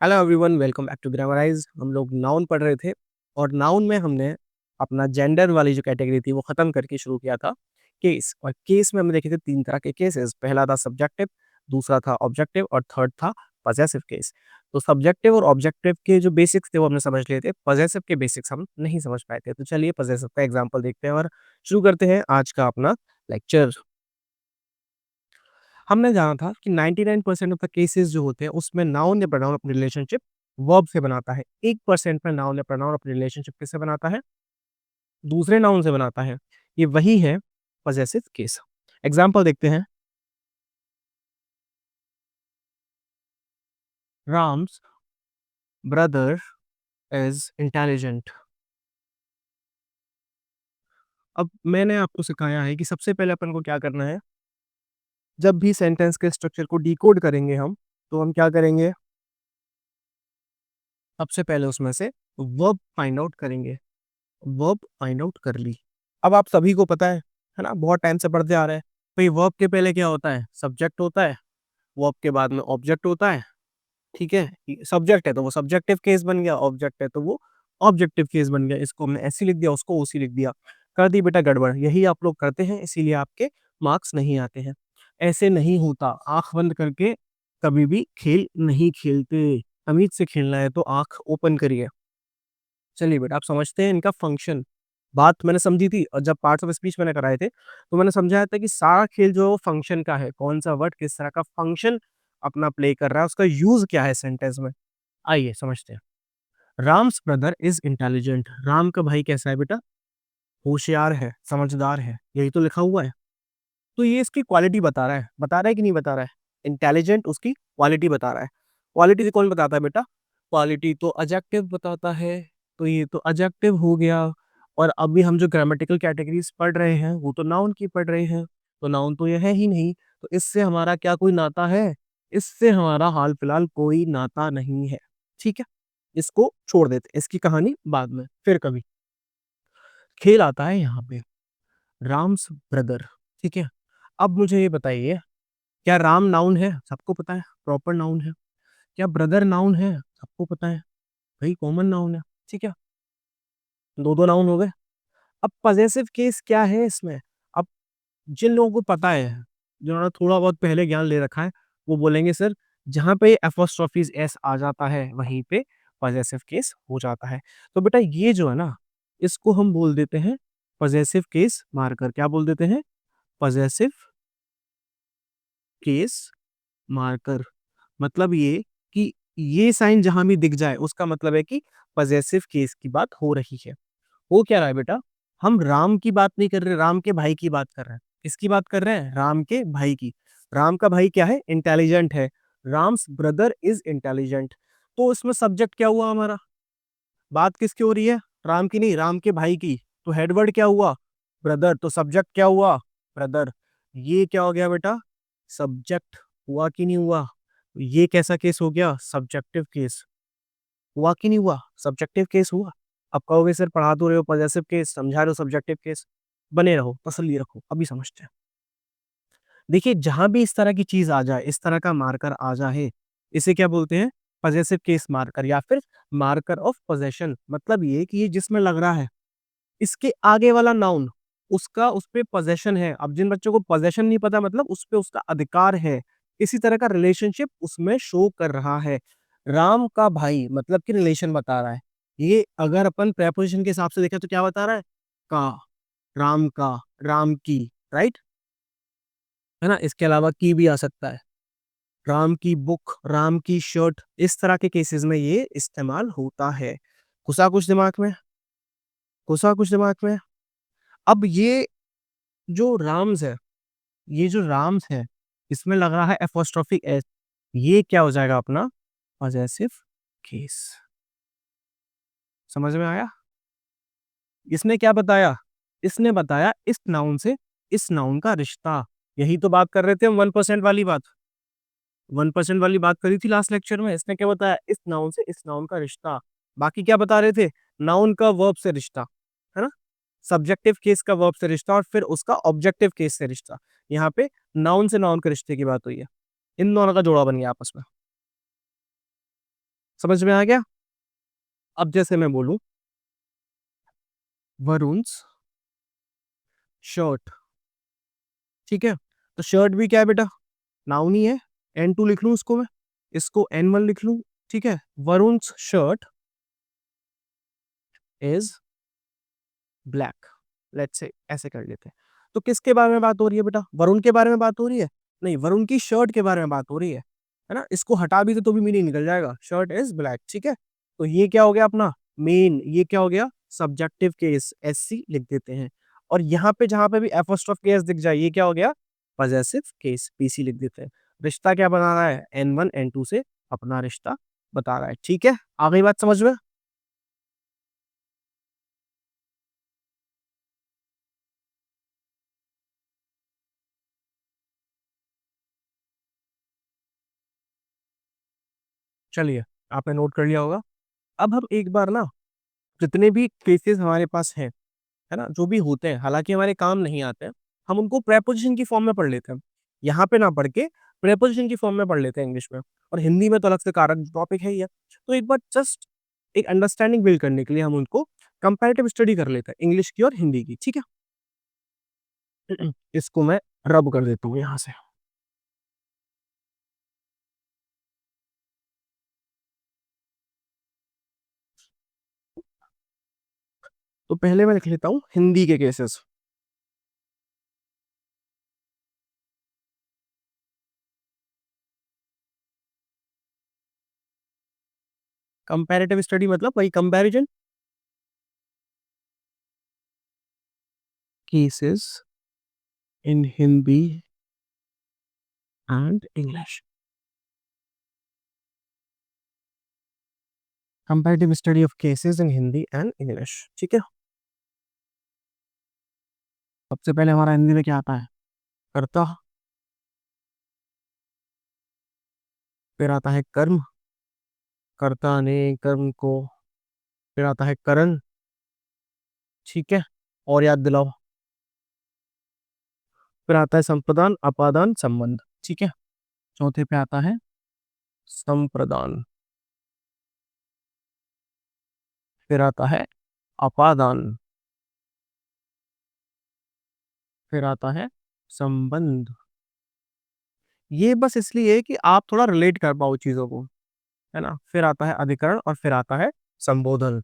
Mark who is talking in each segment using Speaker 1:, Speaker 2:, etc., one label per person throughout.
Speaker 1: Hello everyone, welcome back to Grammarize. हम लोग noun पढ़ रहे थे और नाउन में हमने अपना जेंडर वाली जो कैटेगरी थी वो खत्म करके शुरू किया था केस। और केस में हमने देखे थे तीन तरह के केसेस। पहला था सब्जेक्टिव, दूसरा था ऑब्जेक्टिव और थर्ड था पजेसिव केस। तो सब्जेक्टिव और ऑब्जेक्टिव के जो बेसिक्स थे वो हमने समझ लिए थे, पजेसिव के बेसिक्स हम नहीं समझ पाए थे। तो चलिए पजेसिव का एग्जाम्पल देखते हैं और शुरू करते हैं आज का अपना लेक्चर। हमने जाना था कि 99% ऑफ द केसेस जो होते हैं उसमें नाउन या प्रोनाउन अपनी रिलेशनशिप वर्ब से बनाता है। 1% में नाउन या प्रोनाउन अपनी रिलेशनशिप किससे बनाता है? दूसरे नाउन से बनाता है। ये वही है पजेसिव केस। एग्जांपल देखते हैं। Ram's brother is intelligent. अब मैंने आपको सिखाया है कि सबसे पहले अपन को क्या करना है। जब भी सेंटेंस के स्ट्रक्चर को डिकोड करेंगे हम, तो हम क्या करेंगे? सबसे पहले उसमें से वर्ब फाइंड आउट करेंगे। वर्ब फाइंड आउट कर ली। अब आप सभी को पता है ना, बहुत टाइम से पढ़ते आ रहे हैं। भाई वर्ब के पहले क्या होता है? सब्जेक्ट होता है। वर्ब के बाद में ऑब्जेक्ट होता है। ठीक है, सब्जेक्ट है तो वो सब्जेक्टिव केस बन गया, ऑब्जेक्ट है तो वो ऑब्जेक्टिव केस बन गया। इसको हमने ऐसी लिख दिया, उसको ओसी लिख दिया, कर दी बेटा गड़बड़। यही आप लोग करते हैं, इसीलिए आपके मार्क्स नहीं आते हैं। ऐसे नहीं होता। आंख बंद करके कभी भी खेल नहीं खेलते। अमित से खेलना है तो आंख ओपन करिए। चलिए बेटा, आप समझते हैं इनका फंक्शन। बात मैंने समझी थी, और जब पार्ट्स ऑफ स्पीच मैंने कराए थे तो मैंने समझाया था कि सारा खेल जो फंक्शन का है, कौन सा वर्ड किस तरह का फंक्शन अपना प्ले कर रहा है, उसका यूज क्या है सेंटेंस में। आइए समझते हैं। Ram's brother is intelligent. Ram का भाई कैसा है बेटा? होशियार है, समझदार है, यही तो लिखा हुआ है। तो ये इसकी क्वालिटी बता रहा है कि नहीं बता रहा है? इंटेलिजेंट उसकी क्वालिटी बता रहा है। क्वालिटी कौन बताता है बेटा? क्वालिटी तो एडजेक्टिव बताता है। तो ये तो एडजेक्टिव हो गया। और अभी हम जो ग्रामेटिकल कैटेगरीज पढ़ रहे हैं वो तो नाउन की पढ़ रहे हैं। तो नाउन तो यह है ही नहीं, तो इससे हमारा क्या कोई नाता है? इससे हमारा हाल फिलहाल कोई नाता नहीं है। ठीक है, इसको छोड़ देते, इसकी कहानी बाद में फिर कभी। खेल आता है यहाँ पे। राम्स ब्रदर। ठीक है, अब मुझे ये बताइए, क्या राम नाउन है? सबको पता है, प्रॉपर नाउन है। क्या ब्रदर नाउन है? सबको पता है, भाई कॉमन नाउन है। ठीक है, दो दो नाउन हो गए। अब पजेसिव केस क्या है इसमें? अब जिन लोगों को पता है, जिन्होंने थोड़ा बहुत पहले ज्ञान ले रखा है, वो बोलेंगे सर जहां पे एपोस्ट्रोफीज एस आ जाता है वहीं पे पजेसिव केस हो जाता है। तो बेटा ये जो है ना, इसको हम बोल देते हैं पजेसिव केस मार्कर। क्या बोल देते हैं? Possessive case marker. मतलब ये कि ये साइन जहां भी दिख जाए उसका मतलब है कि पजेसिव केस की बात हो रही है। हो क्या रहा है बेटा? हम राम की बात नहीं कर रहे, राम के भाई की बात कर रहे हैं। किसकी बात कर रहे हैं? राम के भाई की। राम का भाई क्या है? इंटेलिजेंट है। Ram's brother is intelligent. तो इसमें सब्जेक्ट क्या हुआ हमारा? बात किसकी हो रही है? राम की नहीं, राम के भाई की। तो हेडवर्ड क्या हुआ? ब्रदर। तो सब्जेक्ट क्या हुआ? ब्रदर। ये क्या हो गया बेटा? सब्जेक्ट। हुआ कि नहीं हुआ? ये कैसा केस हो गया? Subjective case. हुआ कि नहीं हुआ? सब्जेक्टिव केस हुआ। अब कहोगे सर पढ़ा तो रहे हो पॉजेसिव केस, समझा रहे हो सब्जेक्टिव केस। बने रहो, तसल्ली रखो, अभी समझते हैं। देखिए जहां भी इस तरह की चीज आ जाए, इस तरह का मार्कर आ जाए, इसे क्या बोलते हैं? पॉजेसिव केस मार्कर या फिर मार्कर ऑफ पोजेशन। मतलब ये कि ये जिसमें लग रहा है, इसके आगे वाला नाउन उसका उस पे पोजेशन है। अब जिन बच्चों को पोजेशन नहीं पता, मतलब उस पे उसका अधिकार है, इसी तरह का रिलेशनशिप उसमें शो कर रहा है। राम का भाई मतलब कि रिलेशन बता रहा है। ये अगर अपन प्रेपोजिशन के हिसाब से देखें तो क्या बता रहा है? का, राम का, राम की। राइट, है ना? इसके अलावा की भी आ सकता है। राम की बुक, राम की शर्ट, इस तरह के केसेस में ये इस्तेमाल होता है। घुसा कुछ दिमाग में? घुसा कुछ दिमाग में? अब ये जो राम्स है, ये जो राम्स है, इसमें लग रहा है एपोस्ट्रोफी एस। ये क्या हो जाएगा अपना? Possessive case. समझ में आया? इसने क्या बताया? इसने बताया इस नाउन से इस नाउन का रिश्ता। यही तो बात कर रहे थे हम, 1% वाली बात। 1% वाली बात करी थी लास्ट लेक्चर में। इसने क्या बताया? इस नाउन से इस नाउन का रिश्ता। बाकी क्या बता रहे थे? नाउन का वर्ब से रिश्ता, है ना? सब्जेक्टिव केस का वर्ब से रिश्ता और फिर उसका ऑब्जेक्टिव केस से रिश्ता। यहाँ पे नाउन से नाउन के रिश्ते की बात हुई है। इन दोनों का जोड़ा बन गया आपस में। समझ में आ गया? अब जैसे मैं बोलूं वरुण्स शर्ट, ठीक है, तो शर्ट भी क्या है बेटा, नाउन ही है। N2 लिख लूं इसको मैं, इसको N1 लिख लूं, ठीक है। Varun's shirt is black, let's say ऐसे कर लेते हैं। तो किसके बारे में बात हो रही है बेटा, वरुण के बारे में बात हो रही है? नहीं, वरुण की शर्ट के बारे में बात हो रही है ना। इसको हटा भी तो भी मीनिंग निकल जाएगा, शर्ट इज ब्लैक, ठीक है। तो ये क्या हो गया अपना मेन, ये क्या हो गया सब्जेक्टिव केस, SC लिख देते हैं। और यहाँ पे जहां पे भी एपोस्ट्रोफ केस दिख जाए ये क्या हो गया पजेसिव केस, PC लिख देते हैं। रिश्ता क्या बना रहा है, N1 N2 से अपना रिश्ता बता रहा है, ठीक है। आ गई बात समझ में? चलिए, आपने नोट कर लिया होगा। अब हम एक बार ना जितने भी केसेस हमारे पास हैं, है ना, जो भी होते हैं, हालांकि हमारे काम नहीं आते हैं, हम उनको प्रेपोजिशन की फॉर्म में पढ़ लेते हैं। यहाँ पे ना पढ़ के प्रेपोजिशन की फॉर्म में पढ़ लेते हैं इंग्लिश में, और हिंदी में तो अलग से कारक टॉपिक है ही है। तो एक बार जस्ट एक अंडरस्टैंडिंग बिल्ड करने के लिए हम उनको कंपैरेटिव स्टडी कर लेते हैं, इंग्लिश की और हिंदी की, ठीक है। इसको मैं रब कर देता हूँ यहाँ से। तो पहले मैं लिख लेता हूँ हिंदी के केसेस। कंपैरेटिव स्टडी मतलब वही comparison, cases in Hindi and English, comparative study of cases in Hindi and English, ठीक है। सबसे पहले हमारा हिंदी में क्या आता है, कर्ता, फिर आता है कर्म, कर्ता ने कर्म को, फिर आता है करण, ठीक है, और याद दिलाओ, फिर आता है संप्रदान अपादान संबंध, ठीक है। चौथे पे आता है संप्रदान, फिर आता है अपादान, फिर आता है संबंध। ये बस इसलिए कि आप थोड़ा रिलेट कर पाओ चीजों को, है ना। फिर आता है अधिकरण और फिर आता है संबोधन,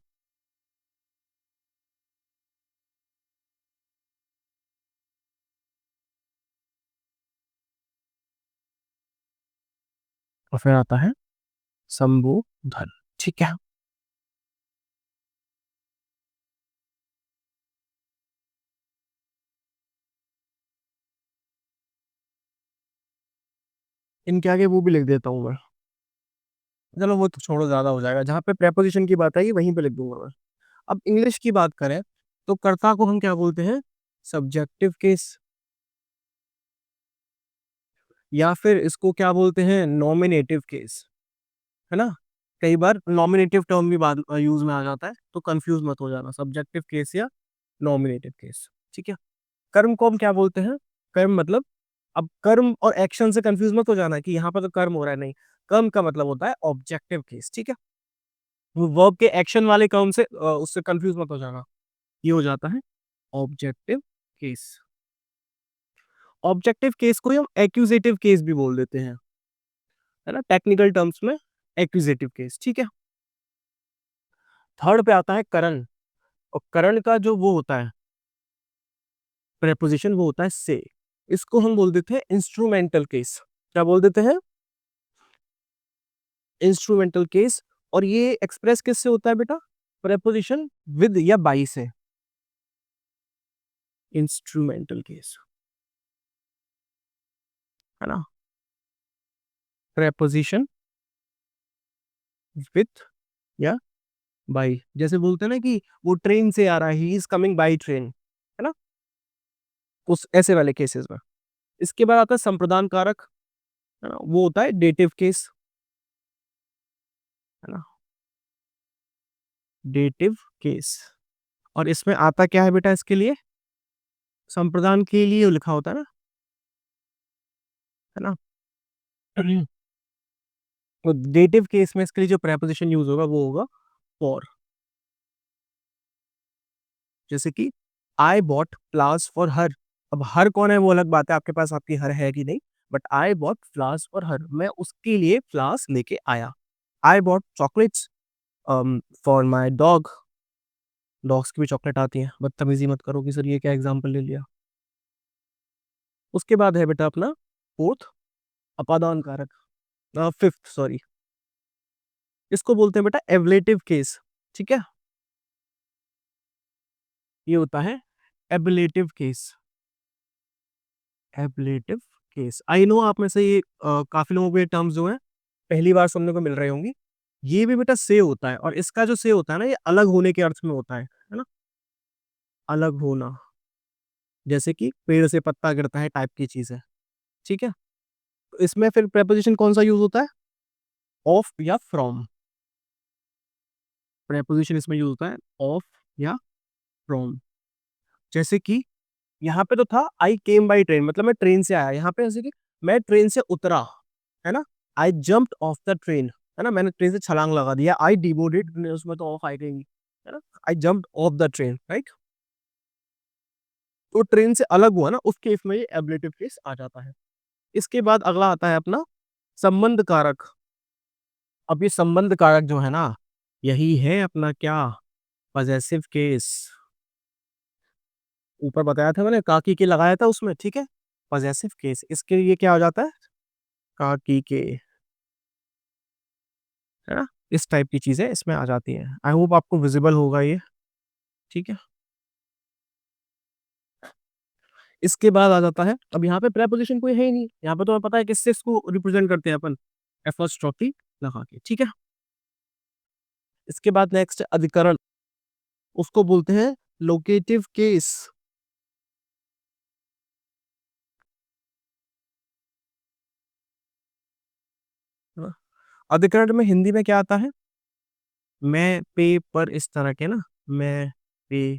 Speaker 1: और फिर आता है संबोधन, ठीक है। इनके आगे वो भी लिख देता हूँ मैं, चलो वो तो छोड़ो, ज्यादा हो जाएगा। जहाँ पे प्रेपोजिशन की बात आई वहीं पे लिख दूंगा मैं। अब इंग्लिश की बात करें तो कर्ता को हम क्या बोलते हैं, सब्जेक्टिव केस, या फिर इसको क्या बोलते हैं नॉमिनेटिव केस, है ना। कई बार नॉमिनेटिव टर्म भी बात यूज में आ जाता है, तो कंफ्यूज मत हो जाना, सब्जेक्टिव केस या नॉमिनेटिव केस, ठीक है। कर्म को हम क्या बोलते हैं, कर्म मतलब, अब कर्म और एक्शन से कंफ्यूज मत हो जाना कि यहाँ पर तो कर्म हो रहा है, नहीं। कर्म का मतलब होता है ऑब्जेक्टिव केस, ठीक है। वर्ब के एक्शन वाले कर्म से उससे कंफ्यूज मत हो जाना, ये हो जाता है ऑब्जेक्टिव केस। ऑब्जेक्टिव केस को ही हम एक्यूजेटिव केस भी बोल देते हैं, है ना, टेक्निकल टर्म्स में एक्यूजेटिव केस, ठीक है। थर्ड पे आता है करण, और करण का जो वो होता है प्रेपोजिशन, वो होता है से। इसको हम बोल देते हैं इंस्ट्रूमेंटल केस। क्या बोल देते हैं, इंस्ट्रूमेंटल केस। और ये एक्सप्रेस किससे होता है बेटा, प्रेपोजिशन विद या बाई से, इंस्ट्रूमेंटल केस, है ना, प्रेपोजिशन विथ या बाई। जैसे बोलते हैं ना कि वो ट्रेन से आ रहा है, he is coming by train, है ना, उस ऐसे वाले केसेस में। इसके बाद आता है संप्रदान कारक, है ना, वो होता है डेटिव केस, है ना, डेटिव केस। और इसमें आता क्या है बेटा, इसके लिए संप्रदान के लिए लिखा होता है ना, है ना। तो डेटिव केस में इसके लिए जो प्रेपोजिशन यूज होगा वो होगा फॉर। जैसे कि I bought flowers for her. अब हर कौन है वो अलग बात है, आपके पास आपकी हर है कि नहीं, but I bought flowers for her, मैं उसके लिए फ्लावर्स लेके आया। I bought chocolates for my dog. Dogs की भी चॉकलेट आती है, बदतमीजी मत करो कि सर ये क्या एग्जाम्पल ले लिया। उसके बाद है बेटा अपना फोर्थ, अपादान कारक, फिफ्थ सॉरी, इसको बोलते हैं बेटा एबलेटिव केस। ठीक है, ये होता है एबलेटिव केस। एबलेटिव केस, आई नो आप में से ये काफी लोगों को ये टर्म्स जो है पहली बार सुनने को मिल रहे होंगे। ये भी बेटा से होता है, और इसका जो से होता है ना, ये अलग होने के अर्थ में होता है ना, अलग होना। जैसे कि पेड़ से पत्ता गिरता है टाइप की चीज है। ठीक है, तो इसमें फिर प्रेपोजिशन कौन सा यूज होता है, ऑफ या फ्रॉम। प्रेपोजिशन इसमें यूज होता है ऑफ या फ्रॉम। जैसे कि यहाँ पे तो था आई केम बाई ट्रेन, मतलब मैं ट्रेन से आया। यहाँ पे जैसे कि मैं ट्रेन से उतरा, है ना, आई जम्प्ड ऑफ द ट्रेन, है ना, मैंने ट्रेन से छलांग लगा दिया। आई डिबोर्डेड, उसमें तो ऑफ आएगी, है ना, आई jumped of the train, right. तो ट्रेन से अलग हुआ ना, उस केस में ये एबलेटिव केस आ जाता है। इसके बाद अगला आता है अपना संबंध कारक। अब ये संबंध कारक जो है ना, यही है अपना क्या, पजेसिव केस। ऊपर बताया था मैंने, काकी के लगाया था उसमें, ठीक है। पजेसिव केस इसके लिए क्या हो जाता है, काकी के, है ना, इस टाइप की चीजें इसमें आ जाती हैं। आई होप आपको विजिबल होगा ये, ठीक है। इसके बाद आ जाता है, अब यहाँ पे प्रेपोजिशन कोई है ही नहीं, यहाँ पे तो हमें पता है किससे इसको रिप्रेजेंट करते हैं अपन, एपोस्ट्रोफी लगा के, ठीक है। इसके बाद नेक्स्ट अधिकरण, उसको बोलते हैं लोकेटिव केस। अधिकरण में हिंदी में क्या आता है, मैं पे पर, इस तरह के ना, मैं पे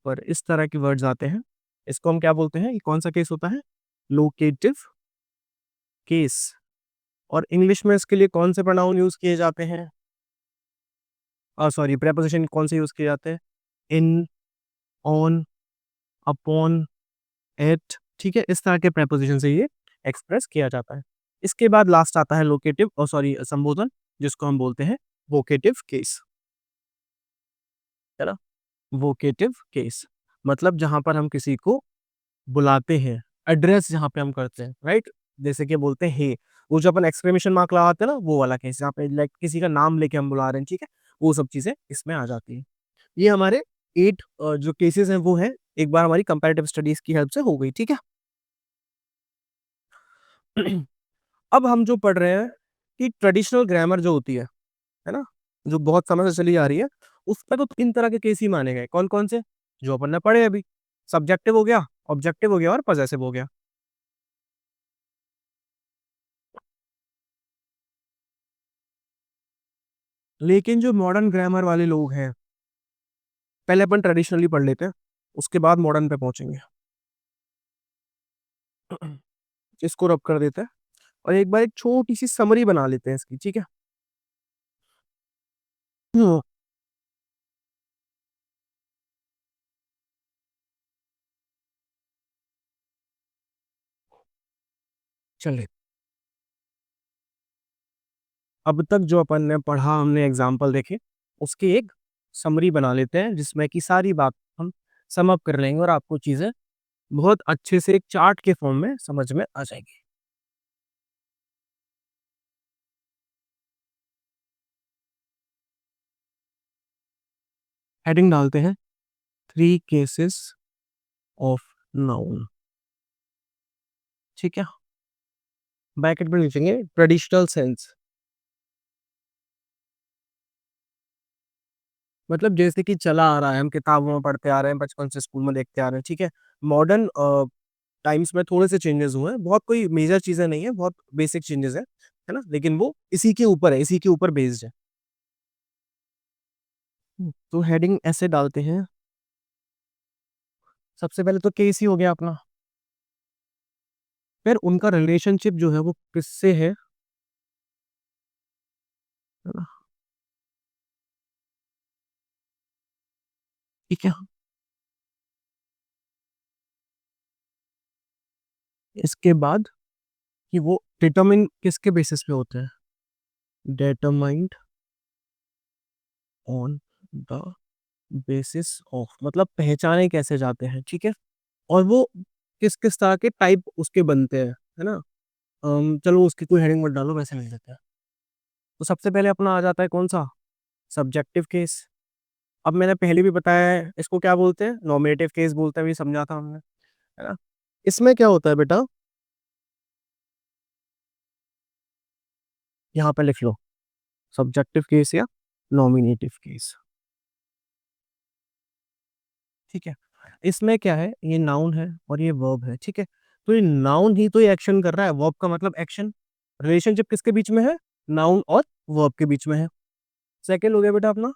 Speaker 1: पर, इस तरह के वर्ड्स आते हैं। इसको हम क्या बोलते हैं, ये कौन सा केस होता है, लोकेटिव केस। और इंग्लिश में इसके लिए कौन से प्रोनाउन यूज किए जाते हैं, सॉरी प्रेपोजिशन कौन से यूज किए जाते हैं, इन, ऑन, अपॉन, एट, ठीक है, इस तरह के प्रेपोजिशन से ये एक्सप्रेस किया जाता है। इसके बाद लास्ट आता है लोकेटिव, और सॉरी संबोधन, जिसको हम बोलते हैं वोकेटिव केस, है ना। वोकेटिव केस मतलब जहां पर हम किसी को बुलाते हैं, एड्रेस जहां पे हम करते हैं, राइट। जैसे कि बोलते हैं हे, वो जो अपन एक्सक्लेमेशन मार्क लगाते हैं ना, वो वाला केस जहाँ पे लाइक किसी का नाम लेके हम बुला रहे हैं, ठीक है, वो सब चीजें इसमें आ जाती हैं। ये हमारे 8 जो केसेस हैं वो हैं, एक बार हमारी कंपैरेटिव स्टडीज की हेल्प से हो गई, ठीक है। अब हम जो पढ़ रहे हैं कि ट्रेडिशनल ग्रामर जो होती है ना, जो बहुत समय से चली आ रही है, उसमें तो 3 तरह के केस ही माने गए। कौन कौन से, जो अपन ने पढ़े अभी, सब्जेक्टिव हो गया, ऑब्जेक्टिव हो गया, और पजेसिव हो गया। लेकिन जो मॉडर्न ग्रामर वाले लोग हैं, पहले अपन ट्रेडिशनली पढ़ लेते हैं, उसके बाद मॉडर्न पे पहुंचेंगे। इसको रब कर देते हैं, और एक बार एक छोटी सी समरी बना लेते हैं इसकी, ठीक है। हम्म, चलिए, अब तक जो अपन ने पढ़ा, हमने एग्जाम्पल देखे, उसकी एक समरी बना लेते हैं, जिसमें कि सारी बात हम सम अप कर लेंगे, और आपको चीजें बहुत अच्छे से एक चार्ट के फॉर्म में समझ में आ जाएगी। हेडिंग डालते हैं, 3 केसेस ऑफ नाउन, ठीक है। ब्रैकेट में लिखेंगे ट्रेडिशनल सेंस, मतलब जैसे कि चला आ रहा है, हम किताबों में पढ़ते आ रहे हैं, बचपन से स्कूल में देखते आ रहे हैं, ठीक है। मॉडर्न टाइम्स में थोड़े से चेंजेस हुए हैं, बहुत कोई मेजर चीजें नहीं है, बहुत बेसिक चेंजेस है ना, लेकिन वो इसी के ऊपर है, इसी के ऊपर बेस्ड है। तो हेडिंग ऐसे डालते हैं, सबसे पहले तो केस ही हो गया अपना, फिर उनका रिलेशनशिप जो है वो किससे है, है ना? ठीक है। इसके बाद कि वो डिटरमिन किसके बेसिस पे होते हैं? Determined on the basis of, मतलब पहचाने कैसे जाते हैं, ठीक है? और वो किस-किस तरह के टाइप उसके बनते हैं, है ना? चलो उसकी कोई हेडिंग मत डालो, वैसे लिख देते हैं। तो सबसे पहले अपना आ जाता है कौन-सा? Subjective case. अब मैंने पहले भी बताया है, इसको क्या बोलते हैं? नॉमिनेटिव केस बोलते हैं, अभी समझा था हमने, है ना? इसमें क्या होता है बेटा, यहाँ पे लिख लो, सब्जेक्टिव केस या नॉमिनेटिव केस, ठीक है? इसमें क्या है, ये नाउन है और ये वर्ब है, ठीक है? तो ये नाउन ही तो ये एक्शन कर रहा है, वर्ब का मतलब एक्शन। रिलेशनशिप किसके बीच में है? नाउन और वर्ब के बीच में है। सेकंड हो गया बेटा अपना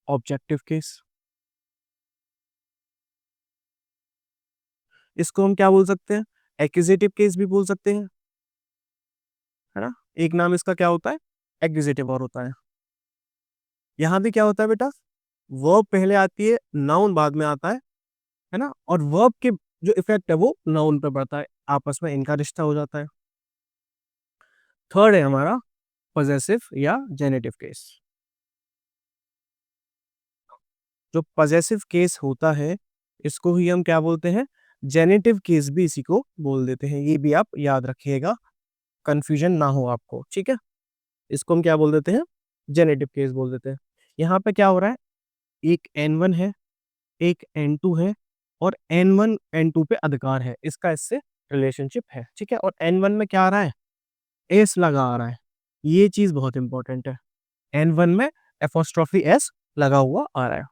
Speaker 1: ऑब्जेक्टिव केस। इसको हम क्या बोल सकते हैं? एक्यूजेटिव केस भी बोल सकते हैं, है ना? एक नाम इसका क्या होता है? एक्यूजेटिव और होता है। यहाँ भी क्या होता है बेटा? वर्ब पहले आती है, नाउन बाद में आता है ना? और वर्ब के जो इफेक्ट है वो नाउन पे पड़ता है, आपस में इनका रिश्ता हो जाता है। थर्ड है हमारा पजेसिव या जेनेटिव केस। जो पजेसिव केस होता है, इसको ही हम क्या बोलते हैं? जेनेटिव केस भी इसी को बोल देते हैं। ये भी आप याद रखिएगा, कंफ्यूजन ना हो आपको, ठीक है? इसको हम क्या बोल देते हैं? जेनेटिव केस बोल देते हैं। यहाँ पे क्या हो रहा है? एक N1 है, एक N2 है और N1 N2 पे अधिकार है। इसका इससे रिलेशनशिप है, ठीक है? और N1 में क्या आ रहा है? एस लगा आ रहा है। ये चीज़ बहुत इंपॉर्टेंट है। N1 में एपोस्ट्रोफी एस लगा हुआ आ रहा है।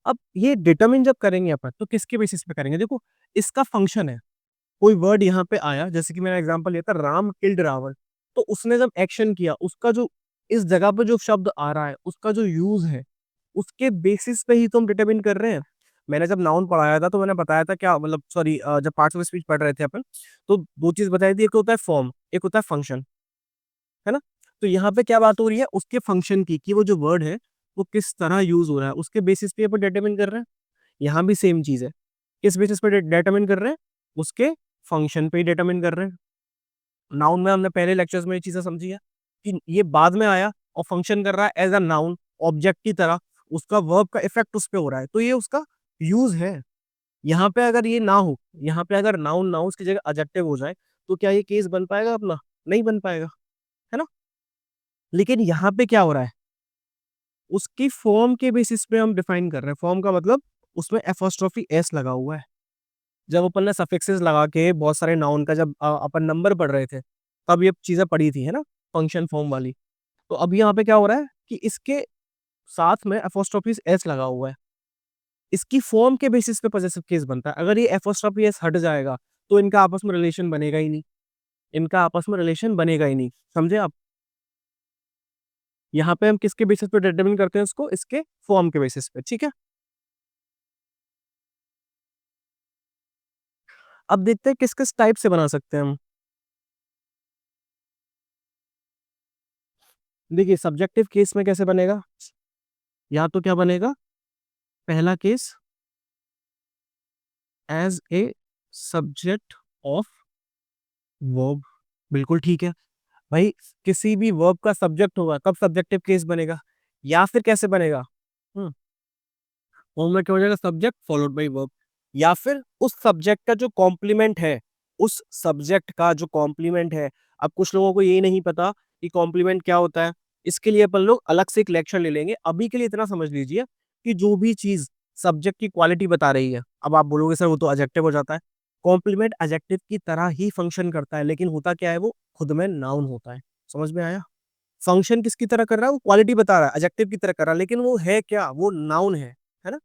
Speaker 1: अब ये डिटरमिन जब करेंगे अपन, तो किसके बेसिस पे करेंगे? देखो, इसका फंक्शन है। कोई वर्ड यहाँ पे आया, जैसे कि मैंने एग्जांपल लिया था, राम किल्ड रावण। तो उसने जब एक्शन किया, उसका जो इस जगह पे जो शब्द आ रहा है, उसका जो यूज़ है, उसके बेसिस पे ही तो हम डिटरमिन कर रहे हैं। मैंने जब नाउन पढ़ाया था, तो मैंने बताया था क्या मतलब सॉरी जब पार्ट्स ऑफ स्पीच पढ़ रहे थे अपन, तो 2 चीज़ बताई थी, एक होता है फॉर्म, एक होता है फंक्शन, है ना? तो यहाँ पे क्या बात हो रही है? उसके फंक्शन की, कि वो जो वर्ड है, वो किस तरह यूज़ हो रहा है, उसके बेसिस पे अपन डिटरमिन कर रहे हैं। यहाँ भी सेम चीज़ है। किस बेसिस पे डिटरमिन कर रहे हैं? उसके फंक्शन पे ही डिटरमिन कर रहे हैं। नाउन में हमने पहले लेक्चर्स में ये चीज़ें समझी है कि ये बाद में आया और फंक्शन कर रहा है एज़ अ नाउन, ऑब्जेक्ट की तरह, उसका वर्ब का इफ़ेक्ट उस पे हो रहा है, तो ये उसका यूज़ है। यहाँ पे अगर ये ना हो, यहाँ पे अगर नाउन ना हो, उसकी जगह एडजेक्टिव हो जाए, तो क्या ये केस बन पाएगा अपना? नहीं बन पाएगा, है ना? लेकिन यहाँ पे क्या हो रहा है? उसकी फॉर्म के बेसिस पे हम डिफाइन कर रहे हैं। फॉर्म का मतलब उसमें एपोस्ट्रोफी एस लगा हुआ है। जब अपन ने सफिक्सेस लगा के बहुत सारे नाउन का जब अपन नंबर पढ़ रहे थे, तब ये चीज़ें पढ़ी थी, है ना? फंक्शन फॉर्म वाली। तो अब यहाँ पे क्या हो रहा है कि इसके साथ में एपोस्ट्रोफी एस लगा हुआ है। इसकी फॉर्म के बेसिस पे पॉसेसिव केस बनता है। अगर ये एपोस्ट्रोफी एस हट जाएगा, तो इनका आपस में रिलेशन बनेगा ही नहीं। इनका आपस में रिलेशन बनेगा ही नहीं। समझे आप? यहाँ पे हम किसके बेसिस पे डिटरमाइन करते हैं इसको? इसके फॉर्म के बेसिस पे, ठीक है? अब देखते हैं किस-किस टाइप से बना सकते हैं हम। देखिए सब्जेक्टिव केस में कैसे बनेगा? या तो क्या बनेगा? पहला case as a subject of verb, बिल्कुल ठीक है। भाई किसी भी वर्ब का सब्जेक्ट होगा तब सब्जेक्टिव केस बनेगा। या फिर कैसे बनेगा? हुँ, फॉर्म में क्या हो जाएगा? Subject followed by verb. या फिर उस सब्जेक्ट का जो कॉम्प्लीमेंट है, उस सब्जेक्ट का जो कॉम्प्लीमेंट है। अब कुछ लोगों को ये नहीं पता कि कॉम्प्लीमेंट क्या होता है। इसके लिए अपन लोग अलग से एक लेक्चर ले लेंगे। अभी के लिए इतना समझ लीजिए कि जो भी चीज़ सब्जेक्ट की क्वालिटी बता रही है, अब आप बोलोगे सर वो तो एडजेक्टिव हो जाता है। कॉम्प्लीमेंट एडजेक्टिव की तरह ही फंक्शन करता है, लेकिन होता क्या है, वो खुद में नाउन होता है। समझ में आया? फंक्शन किसकी तरह कर रहा है? वो क्वालिटी बता रहा है, एडजेक्टिव की तरह कर रहा है, लेकिन वो है क्या? वो नाउन है ना?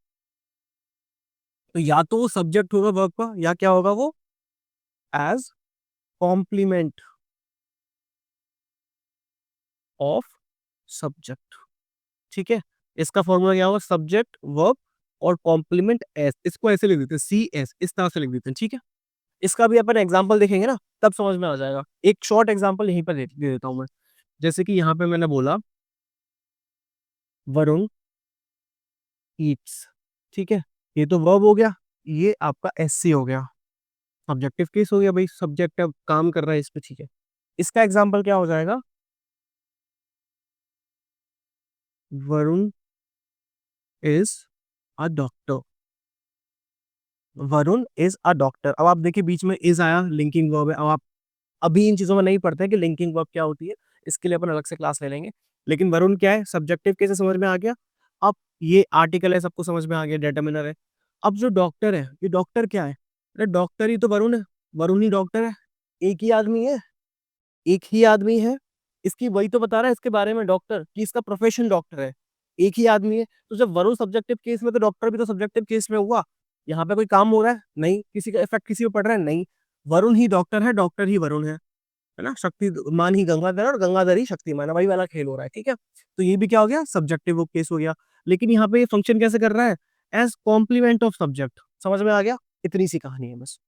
Speaker 1: तो या तो वो सब्जेक्ट होगा वर्ब का, या क्या होगा वो? एज़ कॉम्प्लीमेंट ऑफ सब्जेक्ट, ठीक है? इसका फॉर्मूला क्या होगा? सब्जेक्ट, वर्ब और कॉम्प्लीमेंट एस। इसको ऐसे लिख देते हैं, सीएस, इस तरह से लिख देते हैं, ठीक है? इसका भी अपन एग्जाम्पल देखेंगे ना, तब समझ में आ जाएगा। एक शॉर्ट एग्जाम्पल यहीं पर दे देता हूँ मैं। जैसे कि यहाँ पे मैंने बोला वरुण ईट्स, ठीक है, ये तो वर्ब हो गया, ये आपका एससी हो गया, ऑब्जेक्टिव केस हो गया भाई, सब्जेक्ट अब काम कर रहा है इस पे, ठीक है। इसका एग्जाम्पल क्या हो जाएगा, Varun is a doctor, Varun is a doctor. अब आप देखिए बीच में इज आया, लिंकिंग वर्ब है। अब आप अभी इन चीजों में नहीं पढ़ते हैं कि लिंकिंग वर्ब क्या होती है, इसके लिए अपन अलग से क्लास ले लेंगे। लेकिन वरुण क्या है, सब्जेक्टिव केस समझ में आ गया। अब ये आर्टिकल है, सबको समझ में आ गया, डिटरमिनर है। अब जो डॉक्टर है, ये डॉक्टर क्या है, अरे डॉक्टर ही तो वरुण है, वरुण ही डॉक्टर है, एक ही आदमी है, एक ही आदमी है। इसकी वही तो बता रहा है इसके बारे में डॉक्टर, कि इसका प्रोफेशन डॉक्टर है, एक ही आदमी है। तो जब वरुण सब्जेक्टिव केस में, तो डॉक्टर भी तो सब्जेक्टिव केस में हुआ। यहाँ पे कोई काम हो रहा है नहीं, किसी का इफेक्ट किसी पे पड़ रहा है नहीं, वरुण ही डॉक्टर है, डॉक्टर ही वरुण है ना, शक्तिमान ही गंगाधर और गंगाधर ही शक्तिमान है, वही वाला खेल हो रहा है, ठीक है। तो ये भी क्या हो गया, सब्जेक्टिव केस हो गया। लेकिन यहाँ पे ये फंक्शन कैसे कर रहा है, एज कॉम्प्लीमेंट ऑफ सब्जेक्ट। समझ में आ गया, इतनी सी कहानी है बस,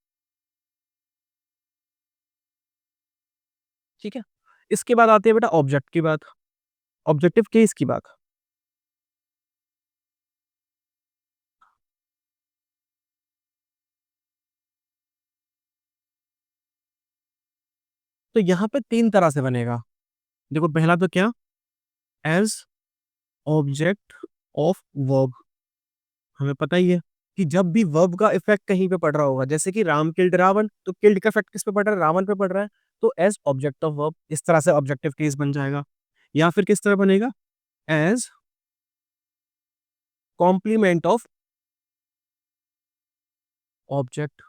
Speaker 1: ठीक है। इसके बाद आती है बेटा ऑब्जेक्ट की बात, ऑब्जेक्टिव केस की बात। तो यहाँ पे तीन तरह से बनेगा। देखो पहला तो क्या, एज ऑब्जेक्ट ऑफ वर्ब। हमें पता ही है कि जब भी वर्ब का इफेक्ट कहीं पे पड़ रहा होगा, जैसे कि राम किल्ड रावण, तो किल्ड का इफेक्ट किस पे पड़ रहा है, रावण पे पड़ रहा है, तो एज ऑब्जेक्ट ऑफ वर्ब, इस तरह से ऑब्जेक्टिव केस बन जाएगा। या फिर किस तरह बनेगा, एज कॉम्प्लीमेंट ऑफ ऑब्जेक्ट।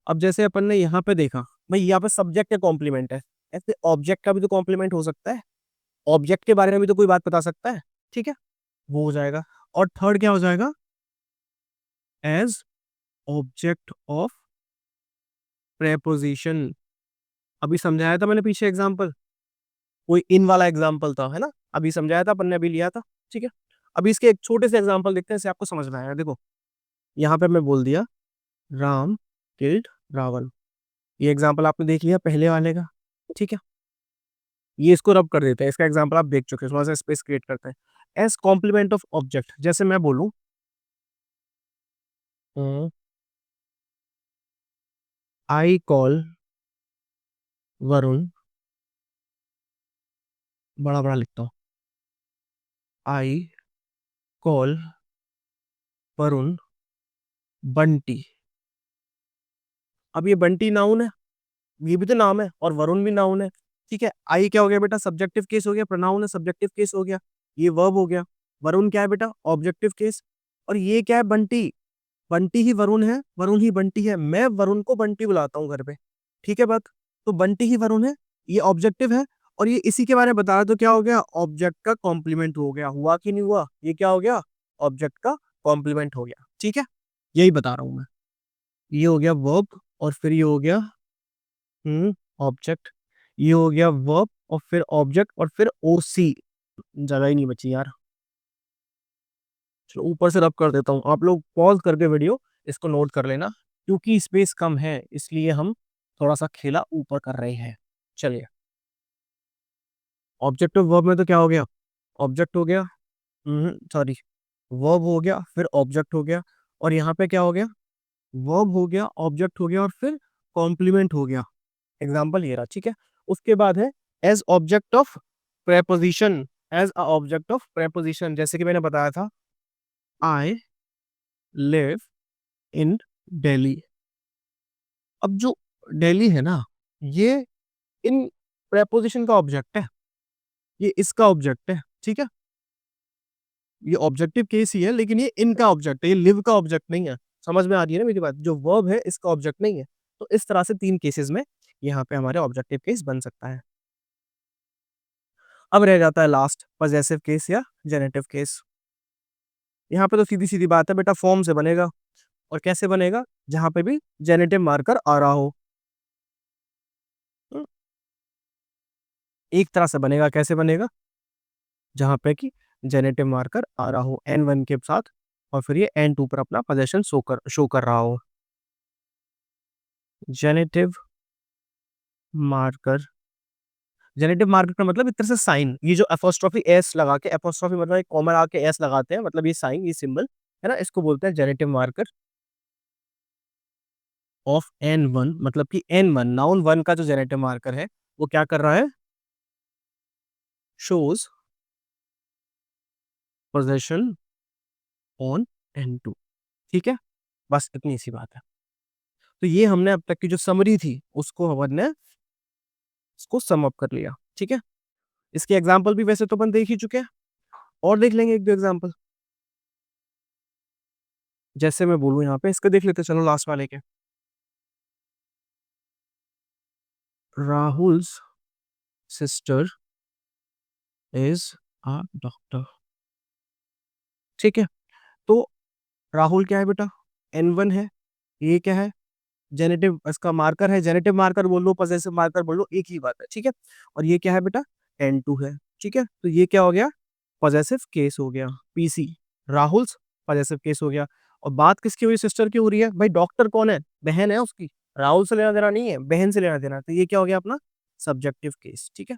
Speaker 1: अब जैसे अपन ने यहाँ पे देखा भाई, यहाँ पे सब्जेक्ट का कॉम्प्लीमेंट है, ऐसे ऑब्जेक्ट का भी तो कॉम्प्लीमेंट हो सकता है, ऑब्जेक्ट के बारे में भी तो कोई बात बता सकता है, ठीक है, वो हो जाएगा। और थर्ड क्या हो जाएगा, एज ऑब्जेक्ट ऑफ प्रेपोजिशन। अभी समझाया था मैंने पीछे एग्जांपल, कोई इन वाला एग्जांपल था, है ना, अभी समझाया था अपन ने, अभी लिया था, ठीक है। अभी इसके एक छोटे से एग्जांपल देखते हैं, इससे आपको समझ में आएगा। देखो यहाँ पे मैं बोल दिया राम किल्ड रावण, ये एग्जांपल आपने देख लिया पहले वाले का, ठीक है। ये इसको रब कर देते हैं, इसका एग्जांपल आप देख चुके हैं, थोड़ा सा स्पेस क्रिएट करते हैं। एज कॉम्प्लीमेंट ऑफ ऑब्जेक्ट, जैसे मैं बोलूं आई कॉल वरुण, बड़ा बड़ा लिखता हूँ, आई कॉल वरुण बंटी। अब ये बंटी नाउन है, ये भी तो नाम है, और वरुण भी नाउन है, ठीक है। आई क्या हो गया बेटा, सब्जेक्टिव केस हो गया, प्रोनाउन है, सब्जेक्टिव केस हो गया। ये वर्ब हो गया, वरुण क्या है बेटा, ऑब्जेक्टिव केस। और ये क्या है, बंटी, बंटी ही वरुण है, वरुण ही बंटी है, मैं वरुण को बंटी बुलाता हूँ घर पे, ठीक है बात। तो बंटी ही वरुण है, ये ऑब्जेक्टिव है, और ये इसी के बारे में बता रहा, तो क्या हो गया, ऑब्जेक्ट का कॉम्प्लीमेंट हो गया, हुआ कि नहीं हुआ, ये क्या हो गया, ऑब्जेक्ट का कॉम्प्लीमेंट हो गया, ठीक है। यही बता रहा हूं मैं, ये हो गया वर्ब, और फिर ये हो गया ऑब्जेक्ट, ये हो गया वर्ब, और फिर ऑब्जेक्ट, और फिर ओसी, जगह ही नहीं बची यार। चलो ऊपर से रब कर देता हूँ, आप लोग पॉज करके वीडियो इसको नोट कर लेना, क्योंकि स्पेस कम है, इसलिए हम थोड़ा सा खेला ऊपर कर रहे हैं। चलिए, ऑब्जेक्ट ऑफ वर्ब में तो क्या हो गया, ऑब्जेक्ट हो गया, सॉरी, वर्ब हो गया, फिर ऑब्जेक्ट हो गया, और यहाँ पे क्या हो गया, वर्ब हो गया, ऑब्जेक्ट हो गया, और फिर कॉम्प्लीमेंट हो गया। एग्जाम्पल ये रहा, ठीक है। उसके बाद है as object of preposition, as a object of preposition, जैसे कि मैंने बताया था, आई लिव इन दिल्ली। अब जो दिल्ली है ना, ये इन प्रेपोजिशन का ऑब्जेक्ट है, ये इसका ऑब्जेक्ट है, ठीक है। ये ऑब्जेक्टिव केस ही है, लेकिन ये इनका ऑब्जेक्ट है, ये लिव का ऑब्जेक्ट नहीं है। समझ में आ रही है ना मेरी बात, जो वर्ब है इसका ऑब्जेक्ट नहीं है। तो इस तरह से तीन केसेस में यहाँ पे हमारे ऑब्जेक्टिव केस बन सकता है। अब रह जाता है लास्ट, पजेसिव केस या जेनेटिव केस। यहाँ पे तो सीधी सीधी बात है बेटा, फॉर्म से बनेगा, और कैसे बनेगा, जहां पे भी जेनेटिव मार्कर आ रहा हो। हम्म, एक तरह से बनेगा, कैसे बनेगा, जहां पे कि जेनेटिव मार्कर आ रहा हो N1 के साथ, और फिर ये N2 पर अपना पोजीशन शो कर रहा हो। Generative marker. जेनेटिव मार्कर का मतलब एक तरह से साइन, ये जो एपोस्ट्रोफी एस लगा के, एपोस्ट्रोफी मतलब एक कॉमा लगा के एस लगाते हैं, मतलब ये साइन, ये सिंबल है ना, इसको बोलते हैं जेनेटिव मार्कर ऑफ N1। मतलब कि N1 नाउन 1 का जो जेनेटिव मार्कर है वो क्या कर रहा है, शोज पोजीशन ऑन N2। ठीक है, बस इतनी सी बात है। तो ये हमने अब तक की जो समरी थी उसको हमने इसको सम अप कर लिया। ठीक है, इसके एग्जाम्पल भी वैसे तो अपन देख ही चुके हैं, और देख लेंगे एक दो एग्जाम्पल। जैसे मैं बोलूं यहाँ पे, इसको देख लेते, चलो लास्ट वाले के। Rahul's sister is a doctor. ठीक है, तो राहुल क्या है बेटा, N1 है, ये क्या है, जेनेटिव इसका मार्कर है, जेनेटिव मार्कर बोल लो, पजेसिव मार्कर बोल लो, एक ही बात है। ठीक है, और ये क्या है बेटा, N2 है। ठीक है, तो ये क्या हो गया, पजेसिव केस हो गया, पीसी, राहुल पजेसिव केस हो गया। और बात किसकी हुई, सिस्टर की हो रही है, भाई डॉक्टर कौन है, बहन है उसकी, राहुल से लेना देना नहीं है, बहन से लेना देना, तो ये क्या हो गया अपना सब्जेक्टिव केस। ठीक है,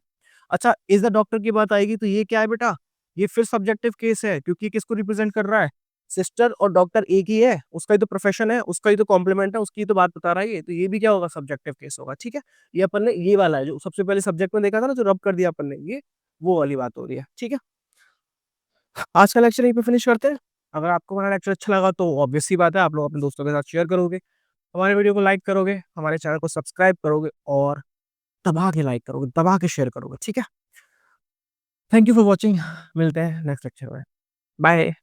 Speaker 1: अच्छा इज द डॉक्टर की बात आएगी तो ये क्या है बेटा, ये फिर सब्जेक्टिव केस है, क्योंकि किसको रिप्रेजेंट कर रहा है, सिस्टर और डॉक्टर एक ही है, उसका ही तो प्रोफेशन है, उसका ही तो कॉम्प्लीमेंट है, उसकी ही तो बात बता रहा है ये, तो ये भी क्या होगा, सब्जेक्टिव केस होगा। ठीक है, ये अपन ने ये वाला है जो सबसे पहले सब्जेक्ट में देखा था ना, जो रब कर दिया अपन ने, ये वो वाली बात हो रही है। ठीक है, आज का लेक्चर यहीं पे फिनिश करते हैं। अगर आपको हमारा लेक्चर अच्छा लगा तो ऑब्वियस सी बात है, आप लोग अपने दोस्तों के साथ शेयर करोगे, हमारे वीडियो को लाइक करोगे, हमारे चैनल को सब्सक्राइब करोगे, और दबा के लाइक करोगे, दबा के शेयर करोगे। ठीक है, थैंक यू फॉर वॉचिंग, मिलते हैं नेक्स्ट लेक्चर में, बाय।